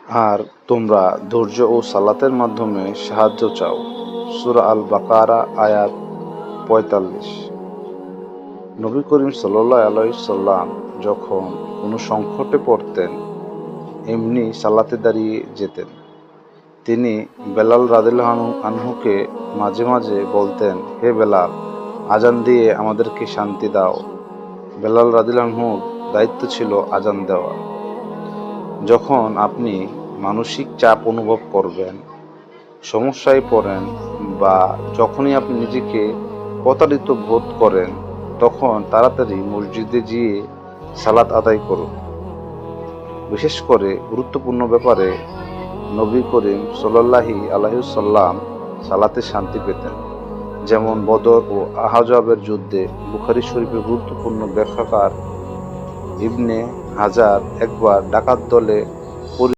আর তোমরা ধৈর্য ও সালাতের মাধ্যমে সাহায্য চাও। সূরা আল বাকারা আয়াত ৪৫। নবী করিম সাল্লাল্লাহু আলাইহি সাল্লাম যখন কোনো সংকটে পড়তেন এমনি সালাতে দাঁড়িয়ে যেতেন। তিনি বেলাল রাদিয়াল্লাহু আনহুকে মাঝে মাঝে বলতেন, হে বেলাল, আজান দিয়ে আমাদেরকে শান্তি দাও। বেলাল রাদিয়াল্লাহু আনহুর দায়িত্ব ছিল আজান দেওয়া। যখন আপনি মানসিক চাপ অনুভব করবেন, সমস্যায় পড়েন বা যখনই আপনি নিজেকে প্রতারিত বোধ করেন, তখন তাড়াতাড়ি মসজিদে গিয়ে সালাত আদায় করুন। বিশেষ করে গুরুত্বপূর্ণ ব্যাপারে নবী করিম সাল্লাল্লাহু আলাইহি সাল্লাম সালাতে শান্তি পেতেন, যেমন বদর ও আহজাবের যুদ্ধে। বুখারী শরীফে গুরুত্বপূর্ণ ব্যাখ্যাকার ইবনে হাজার একবার ডাকাত দলে